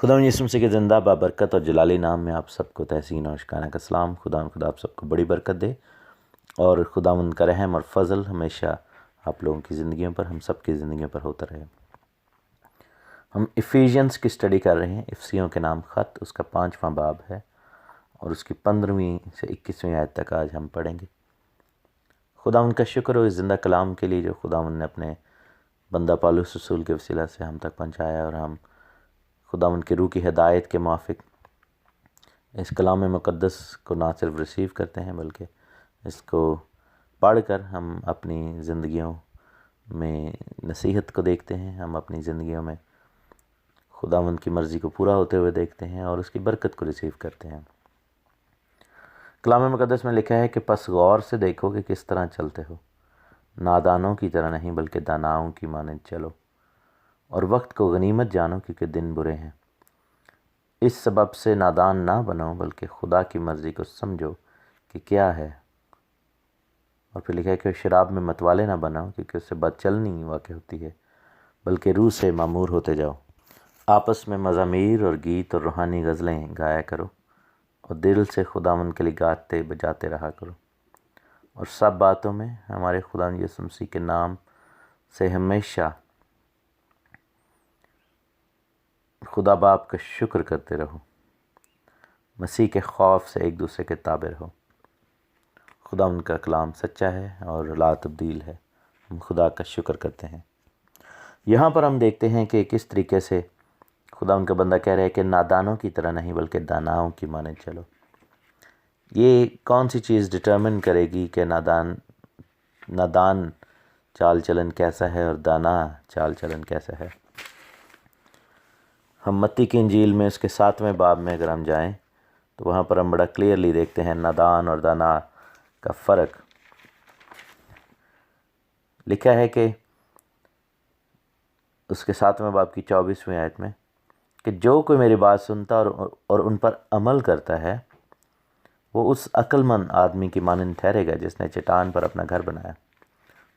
خدا یسوع مسیح کے زندہ بابرکت اور جلالی نام میں آپ سب کو تحسین اور شکرانہ کا سلام۔ خدا آپ سب کو بڑی برکت دے اور خدا ان کا رحم اور فضل ہمیشہ آپ لوگوں کی زندگیوں پر، ہم سب کی زندگیوں پر ہوتا رہے۔ ہم افیژینس کی اسٹڈی کر رہے ہیں، افسیوں کے نام خط، اس کا 5واں باب ہے اور اس کی 15ویں سے 21ویں آیت تک آج ہم پڑھیں گے۔ خدا ان کا شکر ہو اس زندہ کلام کے لیے جو خدا ان نے اپنے بندہ پالوس رسول کے وسیلہ سے ہم تک پہنچایا، اور ہم خدا ان کے روح کی ہدایت کے موافق اس کلام مقدس کو نہ صرف ریسیو کرتے ہیں بلکہ اس کو پڑھ کر ہم اپنی زندگیوں میں نصیحت کو دیکھتے ہیں، ہم اپنی زندگیوں میں خدا ان کی مرضی کو پورا ہوتے ہوئے دیکھتے ہیں اور اس کی برکت کو ریسیو کرتے ہیں۔ کلام مقدس میں لکھا ہے کہ پس غور سے دیکھو کہ کس طرح چلتے ہو، نادانوں کی طرح نہیں بلکہ داناؤں کی مانند چلو، اور وقت کو غنیمت جانو کیونکہ دن برے ہیں۔ اس سبب سے نادان نہ بنو بلکہ خدا کی مرضی کو سمجھو کہ کیا ہے۔ اور پھر لکھا ہے کہ شراب میں متوالے نہ بناؤ کیونکہ اس سے بد چلنی واقع ہوتی ہے، بلکہ روح سے معمور ہوتے جاؤ۔ آپس میں مزامیر اور گیت اور روحانی غزلیں گایا کرو اور دل سے خداوند کے لیے گاتے بجاتے رہا کرو، اور سب باتوں میں ہمارے خدا یسوع مسیح کے نام سے ہمیشہ خدا باپ کا شکر کرتے رہو۔ مسیح کے خوف سے ایک دوسرے کے تابع رہو۔ خدا ان کا کلام سچا ہے اور لا تبدیل ہے، ہم خدا کا شکر کرتے ہیں۔ یہاں پر ہم دیکھتے ہیں کہ کس طریقے سے خدا ان کا بندہ کہہ رہا ہے کہ نادانوں کی طرح نہیں بلکہ داناؤں کی مانند چلو۔ یہ کون سی چیز ڈٹرمن کرے گی کہ نادان چال چلن کیسا ہے اور دانا چال چلن کیسا ہے؟ ہم متی کی انجیل میں اس کے 7ویں باب میں اگر ہم جائیں تو وہاں پر ہم بڑا کلیئرلی دیکھتے ہیں نادان اور دانا کا فرق۔ لکھا ہے کہ اس کے 7ویں باب کی 24ویں آیت میں کہ جو کوئی میری بات سنتا اور ان پر عمل کرتا ہے وہ اس عقل مند آدمی کی مانند ٹھہرے گا جس نے چٹان پر اپنا گھر بنایا،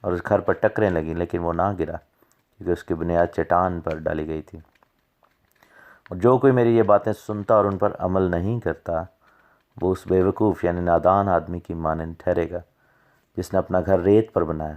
اور اس گھر پر ٹکریں لگیں، لیکن وہ نہ گرا کیونکہ اس کی بنیاد چٹان پر ڈالی گئی تھی۔ اور جو کوئی میری یہ باتیں سنتا اور ان پر عمل نہیں کرتا وہ اس بے وقوف یعنی نادان آدمی کی مانند ٹھہرے گا جس نے اپنا گھر ریت پر بنایا،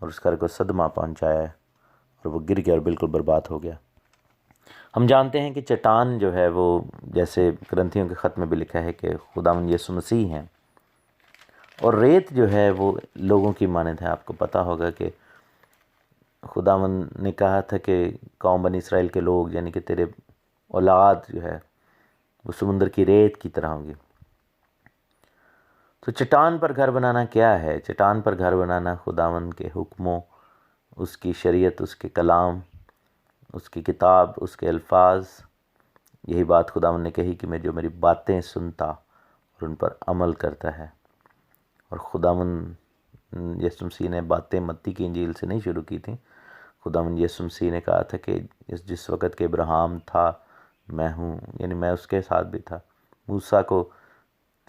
اور اس گھر کو صدمہ پہنچایا اور وہ گر گیا اور بالکل برباد ہو گیا۔ ہم جانتے ہیں کہ چٹان جو ہے وہ جیسے کرنتھیوں کے خط میں بھی لکھا ہے کہ خداوند یسوع مسیح ہیں، اور ریت جو ہے وہ لوگوں کی مانند ہے۔ آپ کو پتہ ہوگا کہ خداوند نے کہا تھا کہ قوم بنی اسرائیل کے لوگ یعنی کہ تیرے اولاد جو ہے وہ سمندر کی ریت کی طرح ہوگی۔ تو چٹان پر گھر بنانا کیا ہے؟ چٹان پر گھر بنانا خداوند کے حکموں، اس کی شریعت، اس کے کلام، اس کی کتاب، اس کے الفاظ، یہی بات خداوند نے کہی کہ جو میری باتیں سنتا اور ان پر عمل کرتا ہے۔ اور خداوند یسوع مسیح نے باتیں متی کی انجیل سے نہیں شروع کی تھیں۔ خداوند یسوع مسیح نے کہا تھا کہ جس وقت کہ ابراہیم تھا میں ہوں، یعنی میں اس کے ساتھ بھی تھا۔ موسیٰ کو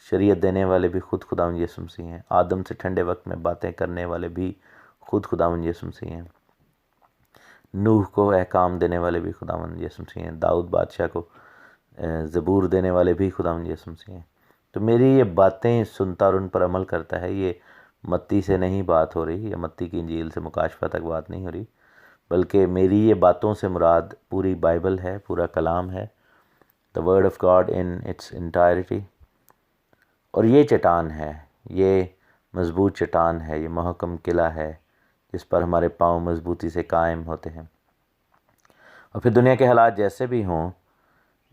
شریعت دینے والے بھی خود خداوند یسوع مسیح ہیں، آدم سے ٹھنڈے وقت میں باتیں کرنے والے بھی خود خداوند یسوع مسیح ہیں، نوح کو احکام دینے والے بھی خداوند یسوع مسیح ہیں، داؤد بادشاہ کو زبور دینے والے بھی خداوند یسوع مسیح ہیں۔ تو میری یہ باتیں سنتا اور ان پر عمل کرتا ہے، یہ متی سے نہیں بات ہو رہی، یا متی کی انجیل سے مکاشفہ تک بات نہیں ہو رہی، بلکہ میری یہ باتوں سے مراد پوری بائبل ہے، پورا کلام ہے، the word of God in its entirety۔ اور یہ چٹان ہے، یہ مضبوط چٹان ہے، یہ محکم قلعہ ہے جس پر ہمارے پاؤں مضبوطی سے قائم ہوتے ہیں۔ اور پھر دنیا کے حالات جیسے بھی ہوں،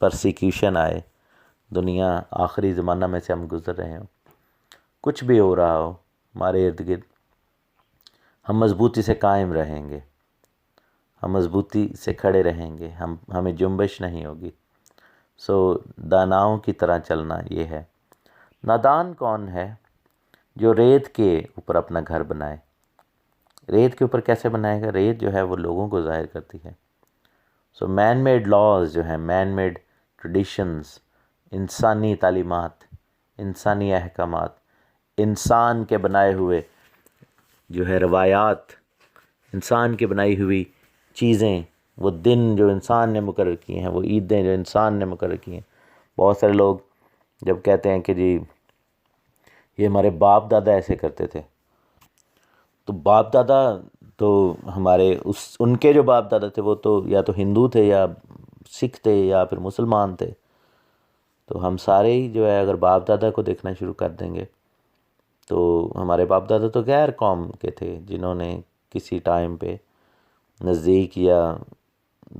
پرسیکیوشن آئے، دنیا آخری زمانہ میں سے ہم گزر رہے ہوں، کچھ بھی ہو رہا ہو ہمارے ارد گرد، ہم مضبوطی سے قائم رہیں گے، ہم مضبوطی سے کھڑے رہیں گے، ہمیں جنبش نہیں ہوگی۔ داناؤں کی طرح چلنا یہ ہے۔ نادان کون ہے؟ جو ریت کے اوپر اپنا گھر بنائے۔ ریت کے اوپر کیسے بنائے گا؟ ریت جو ہے وہ لوگوں کو ظاہر کرتی ہے۔ مین میڈ لاز جو ہیں، مین میڈ ٹریڈیشنز، انسانی تعلیمات، انسانی احکامات، انسان کے بنائے ہوئے جو ہے روایات، انسان کی بنائی ہوئی چیزیں، وہ دن جو انسان نے مقرر کیے ہیں، وہ عیدیں جو انسان نے مقرر کی ہیں. بہت سارے لوگ جب کہتے ہیں کہ جی یہ ہمارے باپ دادا ایسے کرتے تھے، تو باپ دادا تو ہمارے ان کے جو باپ دادا تھے وہ تو یا تو ہندو تھے یا سکھ تھے یا پھر مسلمان تھے. تو ہم سارے ہی جو ہے اگر باپ دادا کو دیکھنا شروع کر دیں گے تو ہمارے باپ دادا تو غیر قوم کے تھے جنہوں نے کسی ٹائم پہ نزدیک یا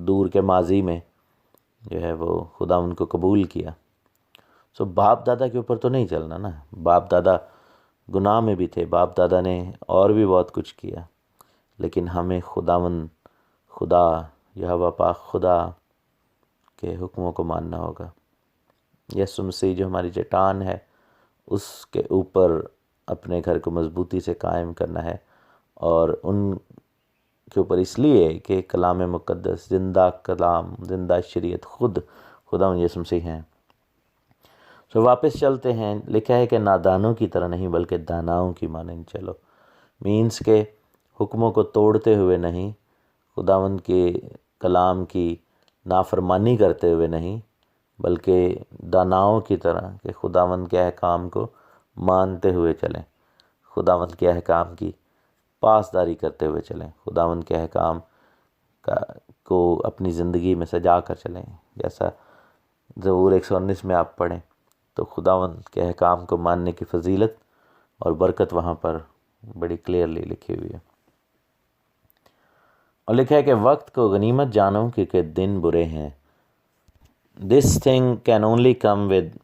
دور کے ماضی میں جو ہے وہ خدا ان کو قبول کیا. سو باپ دادا کے اوپر تو نہیں چلنا نا. باپ دادا گناہ میں بھی تھے، باپ دادا نے اور بھی بہت کچھ کیا، لیکن ہمیں خدا یہوہ پاک خدا کے حکموں کو ماننا ہوگا. یسوع مسیح جو ہماری چٹان ہے اس کے اوپر اپنے گھر کو مضبوطی سے قائم کرنا ہے، اور ان کے اوپر اس لیے کہ کلام مقدس، زندہ کلام، زندہ شریعت خود خدا یسوع مسیح ہیں. سو واپس چلتے ہیں. لکھا ہے کہ نادانوں کی طرح نہیں بلکہ داناؤں کی مانند چلو. مینس کے حکموں کو توڑتے ہوئے نہیں، خداوند کے کلام کی نافرمانی کرتے ہوئے نہیں، بلکہ داناؤں کی طرح کہ خداوند کے احکام کو مانتے ہوئے چلیں، خداوند کے احکام کی پاسداری کرتے ہوئے چلیں، خداوند کے احکام کو اپنی زندگی میں سجا کر چلیں. جیسا زبور 119 میں آپ پڑھیں تو خداوند کے احکام کو ماننے کی فضیلت اور برکت وہاں پر بڑی کلیئرلی لکھی ہوئی ہے. اور لکھا ہے کہ وقت کو غنیمت جانو کیونکہ دن برے ہیں. This thing can only come with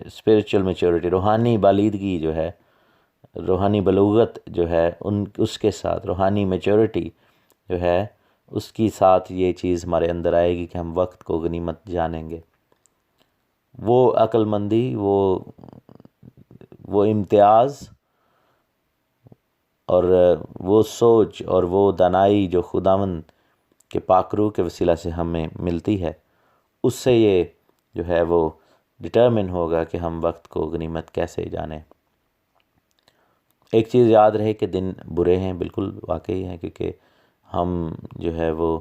spiritual maturity. روحانی بالیدگی جو ہے، روحانی بلوغت جو ہے، اس کے ساتھ روحانی میچورٹی جو ہے اس کی ساتھ یہ چیز ہمارے اندر آئے گی کہ ہم وقت کو غنیمت جانیں گے. وہ عقل مندی، وہ امتیاز اور وہ سوچ اور وہ دانائی جو خداوند کے پاک روح کے وسیلہ سے ہمیں ملتی ہے، اس سے یہ جو ہے وہ ڈٹرمن ہوگا کہ ہم وقت کو غنیمت کیسے جانیں. ایک چیز یاد رہے کہ دن برے ہیں، بالکل واقعی ہیں، کیونکہ ہم جو ہے وہ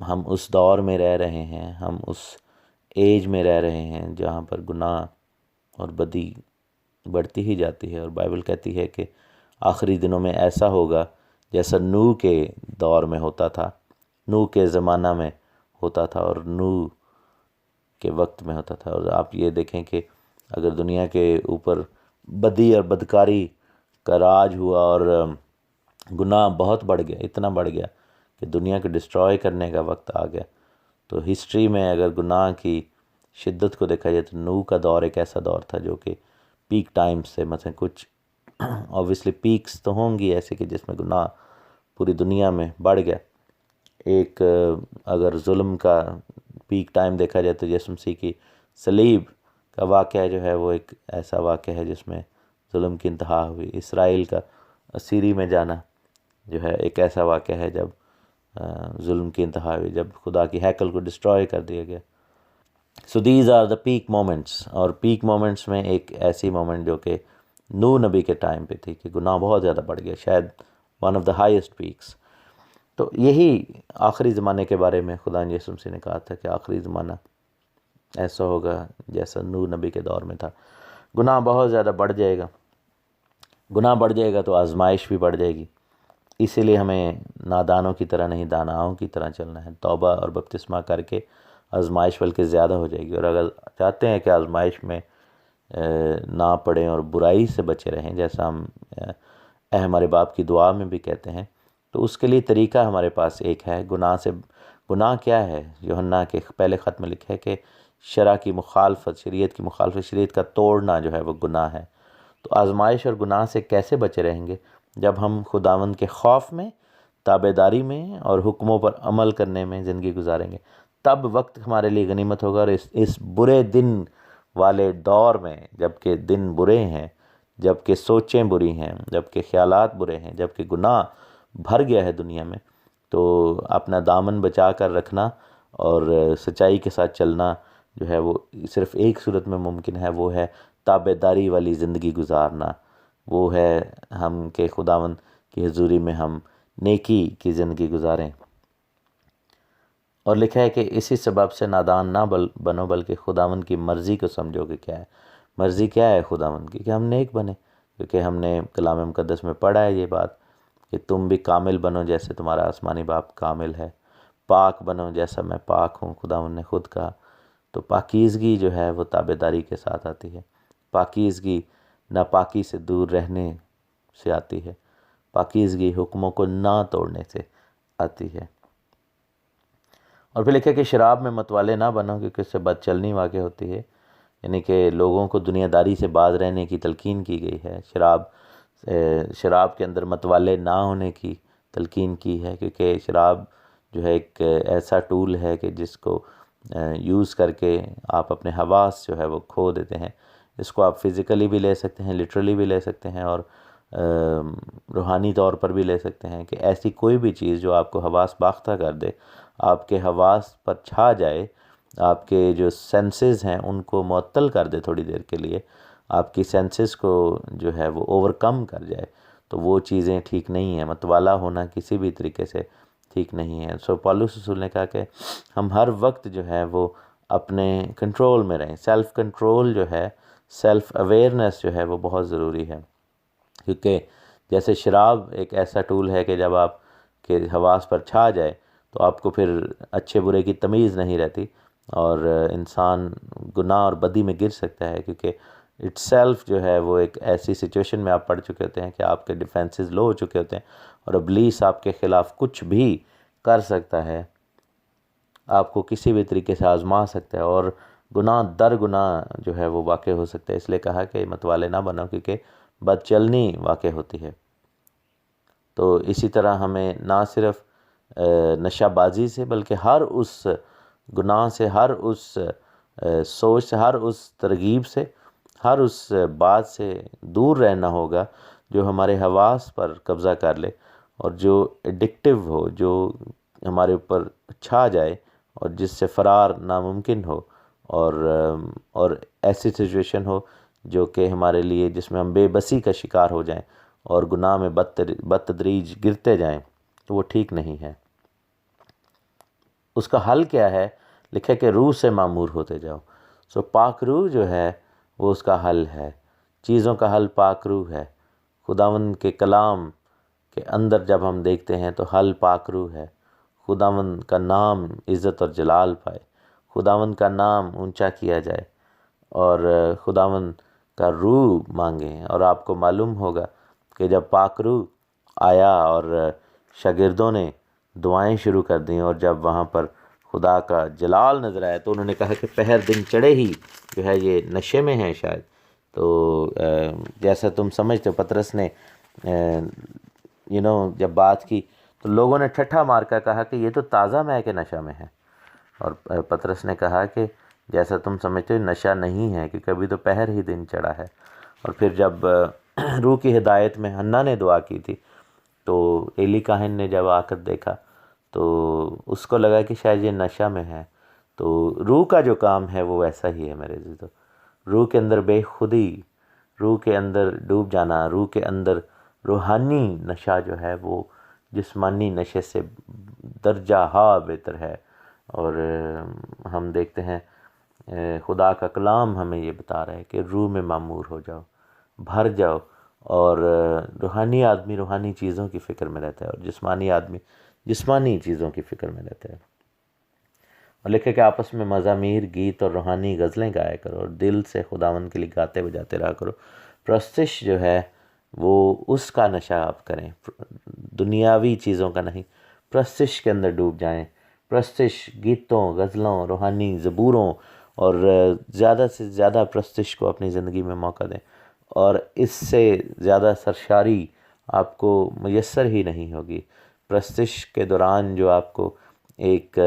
ہم اس دور میں رہ رہے ہیں، ہم اس ایج میں رہ رہے ہیں جہاں پر گناہ اور بدی بڑھتی ہی جاتی ہے. اور بائبل کہتی ہے کہ آخری دنوں میں ایسا ہوگا جیسا نوح کے دور میں ہوتا تھا، نوح کے زمانہ میں ہوتا تھا اور نوح کے وقت میں ہوتا تھا. اور آپ یہ دیکھیں کہ اگر دنیا کے اوپر بدی اور بدکاری کا راج ہوا اور گناہ بہت بڑھ گیا، اتنا بڑھ گیا کہ دنیا کو ڈسٹرائے کرنے کا وقت آ گیا، تو ہسٹری میں اگر گناہ کی شدت کو دیکھا جائے تو نوح کا دور ایک ایسا دور تھا جو کہ پیک ٹائم سے مثلا کچھ آبویسلی پیکس تو ہوں گی ایسے کہ جس میں گناہ پوری دنیا میں بڑھ گیا. ایک اگر ظلم کا پیک ٹائم دیکھا جائے تو یسوع مسیح کی صلیب کا واقعہ جو ہے وہ ایک ایسا واقعہ ہے جس میں ظلم کی انتہا ہوئی. اسرائیل کا اسیری میں جانا جو ہے ایک ایسا واقعہ ہے جب ظلم کی انتہا ہوئی، جب خدا کی ہیکل کو ڈسٹرائے کر دیا گیا. So these are the peak moments. اور پیک مومنٹس میں ایک ایسی مومنٹ جو کہ نوح نبی کے ٹائم پہ تھی کہ گناہ بہت زیادہ بڑھ گیا، شاید one of the highest peaks. تو یہی آخری زمانے کے بارے میں خدا یسوع مسیح نے کہا تھا کہ آخری زمانہ ایسا ہوگا جیسا نوح نبی کے دور میں تھا. گناہ بہت زیادہ بڑھ جائے گا، گناہ بڑھ جائے گا تو آزمائش بھی بڑھ جائے گی. اسی لیے ہمیں نادانوں کی طرح نہیں، داناؤں کی طرح چلنا ہے. توبہ اور بپتسمہ کر کے آزمائش بلکہ زیادہ ہو جائے گی. اور اگر چاہتے ہیں کہ آزمائش میں نہ پڑیں اور برائی سے بچے رہیں، جیسا ہم اے ہمارے باپ کی دعا میں بھی کہتے ہیں، تو اس کے لیے طریقہ ہمارے پاس ایک ہے. گناہ کیا ہے؟ یوحنا کے پہلے خط میں لکھا ہے کہ شرع کی مخالفت، شریعت کی مخالفت، شریعت کا توڑنا جو ہے وہ گناہ ہے. تو آزمائش اور گناہ سے کیسے بچے رہیں گے؟ جب ہم خداوند کے خوف میں، تابعداری میں اور حکموں پر عمل کرنے میں زندگی گزاریں گے، تب وقت ہمارے لیے غنیمت ہوگا. اور اس برے دن والے دور میں، جب کہ دن برے ہیں، جب کہ سوچیں بری ہیں، جب کہ خیالات برے ہیں، جب کہ گناہ بھر گیا ہے دنیا میں، تو اپنا دامن بچا کر رکھنا اور سچائی کے ساتھ چلنا جو ہے وہ صرف ایک صورت میں ممکن ہے، وہ ہے تابع داری والی زندگی گزارنا، وہ ہے ہم کہ خداوند کی حضوری میں ہم نیکی کی زندگی گزاریں۔ اور لکھا ہے کہ اسی سبب سے نادان نہ بنو بلکہ خداوند کی مرضی کو سمجھو کہ کیا ہے۔ مرضی کیا ہے خداوند کی؟ کہ ہم نیک بنیں، کیونکہ ہم نے کلام مقدس میں پڑھا ہے یہ بات کہ تم بھی کامل بنو جیسے تمہارا آسمانی باپ کامل ہے، پاک بنو جیسا میں پاک ہوں، خداوند نے خود کہا۔ تو پاکیزگی جو ہے وہ تابع داری کے ساتھ آتی ہے۔ پاکیزگی ناپاکی سے دور رہنے سے آتی ہے، پاکیزگی حکموں کو نہ توڑنے سے آتی ہے۔ اور پھر لکھا کہ شراب میں متوالے نہ بنو کیونکہ اس سے بد چلنی واقع ہوتی ہے، یعنی کہ لوگوں کو دنیا داری سے باز رہنے کی تلقین کی گئی ہے۔ شراب کے اندر متوالے نہ ہونے کی تلقین کی ہے، کیونکہ شراب جو ہے ایک ایسا ٹول ہے کہ جس کو یوز کر کے آپ اپنے حواس جو ہے وہ کھو دیتے ہیں۔ اس کو آپ فزیکلی بھی لے سکتے ہیں، لٹرلی بھی لے سکتے ہیں، اور روحانی طور پر بھی لے سکتے ہیں کہ ایسی کوئی بھی چیز جو آپ کو حواس باختہ کر دے، آپ کے حواس پر چھا جائے، آپ کے جو سینسز ہیں ان کو معطل کر دے تھوڑی دیر کے لیے، آپ کی سینسز کو جو ہے وہ اوورکم کر جائے، تو وہ چیزیں ٹھیک نہیں ہیں۔ متوالا ہونا کسی بھی طریقے سے ٹھیک نہیں ہے۔ سو پالوس رسول نے کہا کہ ہم ہر وقت جو ہے وہ اپنے کنٹرول میں رہیں۔ سیلف کنٹرول جو ہے، سیلف اویئرنیس جو ہے وہ بہت ضروری ہے، کیونکہ جیسے شراب ایک ایسا ٹول ہے کہ جب آپ کے حواس پر چھا جائے تو آپ کو پھر اچھے برے کی تمیز نہیں رہتی، اور انسان گناہ اور بدی میں گر سکتا ہے، کیونکہ اٹ سیلف جو ہے وہ ایک ایسی سچویشن میں آپ پڑ چکے ہوتے ہیں کہ آپ کے ڈیفینسز لو ہو چکے ہوتے ہیں، اور ابلیس آپ کے خلاف کچھ بھی کر سکتا ہے، آپ کو کسی بھی طریقے سے آزما سکتا ہے، اور گناہ در گناہ جو ہے وہ واقع ہو سکتا ہے۔ اس لیے کہا کہ متوالے نہ بنو کیونکہ بد چلنی واقع ہوتی ہے۔ تو اسی طرح ہمیں نہ صرف نشہ بازی سے بلکہ ہر اس گناہ سے، ہر اس سوچ سے، ہر اس ترغیب سے، ہر اس بات سے دور رہنا ہوگا جو ہمارے حواس پر قبضہ کر لے اور جو ایڈکٹیو ہو، جو ہمارے اوپر چھا جائے اور جس سے فرار ناممکن ہو، اور ایسی سچویشن ہو جو کہ ہمارے لیے، جس میں ہم بے بسی کا شکار ہو جائیں اور گناہ میں بتدریج گرتے جائیں، تو وہ ٹھیک نہیں ہے۔ اس کا حل کیا ہے؟ لکھے کہ روح سے معمور ہوتے جاؤ۔ سو پاک روح جو ہے وہ اس کا حل ہے، چیزوں کا حل پاک روح ہے۔ خداوند کے کلام کے اندر جب ہم دیکھتے ہیں تو حل پاک روح ہے۔ خداوند کا نام عزت اور جلال پائے، خداوند کا نام اونچا کیا جائے، اور خداوند کا روح مانگیں۔ اور آپ کو معلوم ہوگا کہ جب پاک روح آیا اور شاگردوں نے دعائیں شروع کر دیں، اور جب وہاں پر خدا کا جلال نظر آیا تو انہوں نے کہا کہ پہر دن چڑھے ہی جو ہے یہ نشے میں ہیں شاید۔ تو جیسا تم سمجھتے ہو، پطرس نے جب بات کی تو لوگوں نے ٹھٹھا مار کر کہا کہ یہ تو تازہ مے کے نشہ میں ہے، اور پطرس نے کہا کہ جیسا تم سمجھتے ہو نشہ نہیں ہے، کیونکہ ابھی تو پہر ہی دن چڑھا ہے۔ اور پھر جب روح کی ہدایت میں حنا نے دعا کی تھی تو ایلی کاہن نے جب آ کر دیکھا تو اس کو لگا کہ شاید یہ نشہ میں ہے۔ تو روح کا جو کام ہے وہ ایسا ہی ہے میرے عزیزو، روح کے اندر بے خودی، روح کے اندر ڈوب جانا، روح کے اندر روحانی نشہ جو ہے وہ جسمانی نشے سے درجہ ہا بہتر ہے۔ اور ہم دیکھتے ہیں خدا کا کلام ہمیں یہ بتا رہا ہے کہ روح میں معمور ہو جاؤ، بھر جاؤ، اور روحانی آدمی روحانی چیزوں کی فکر میں رہتا ہے، اور جسمانی آدمی جسمانی چیزوں کی فکر میں رہتا ہے۔ اور لکھے کہ آپس میں مزامیر، گیت اور روحانی غزلیں گایا کرو، اور دل سے خداوند کے لیے گاتے بجاتے رہا کرو۔ پرستش جو ہے وہ اس کا نشہ آپ کریں، دنیاوی چیزوں کا نہیں، پرستش کے اندر ڈوب جائیں۔ پرستش گیتوں، غزلوں، روحانی زبوروں، اور زیادہ سے زیادہ پرستش کو اپنی زندگی میں موقع دیں، اور اس سے زیادہ سرشاری آپ کو میسر ہی نہیں ہوگی۔ پرستش کے دوران جو آپ کو ایک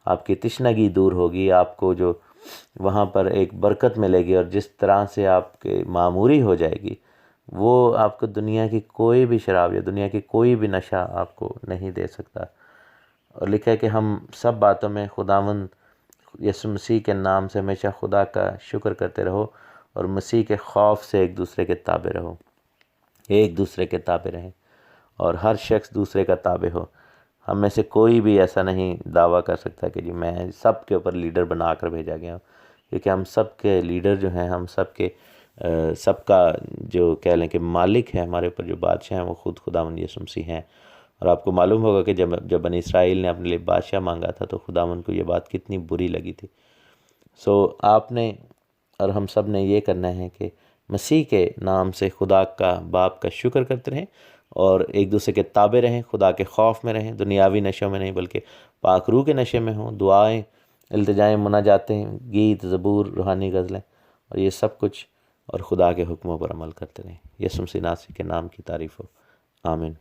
آپ کی تشنگی دور ہوگی، آپ کو جو وہاں پر ایک برکت ملے گی، اور جس طرح سے آپ کے معموری ہو جائے گی، وہ آپ کو دنیا کی کوئی بھی شراب یا دنیا کی کوئی بھی نشہ آپ کو نہیں دے سکتا۔ اور لکھا ہے کہ ہم سب باتوں میں خداوند یسوع مسیح کے نام سے ہمیشہ خدا کا شکر کرتے رہو، اور مسیح کے خوف سے ایک دوسرے کے تابع رہو، ایک دوسرے کے تابع رہیں، اور ہر شخص دوسرے کا تابع ہو۔ ہم میں سے کوئی بھی ایسا نہیں دعویٰ کر سکتا کہ جی میں سب کے اوپر لیڈر بنا کر بھیجا گیا ہوں، کیونکہ ہم سب کے لیڈر جو ہیں، ہم سب کے سب کا جو کہہ لیں کہ مالک ہے ہمارے اوپر، جو بادشاہ ہیں، وہ خود خداوند یسوع مسیح ہیں۔ اور آپ کو معلوم ہوگا کہ جب بنی اسرائیل نے اپنے لیے بادشاہ مانگا تھا تو خداوند کو یہ بات کتنی بری لگی تھی۔ آپ نے اور ہم سب نے یہ کرنا ہے کہ مسیح کے نام سے خدا کا باپ کا شکر کرتے رہیں، اور ایک دوسرے کے تابع رہیں، خدا کے خوف میں رہیں، دنیاوی نشوں میں نہیں بلکہ پاک روح کے نشے میں ہوں، دعائیں، التجائیں، مناجاتیں، گیت، زبور، روحانی غزلیں، اور یہ سب کچھ، اور خدا کے حکموں پر عمل کرتے رہیں۔ یسوع مسیح ناصری کے نام کی تعریف ہو، آمین۔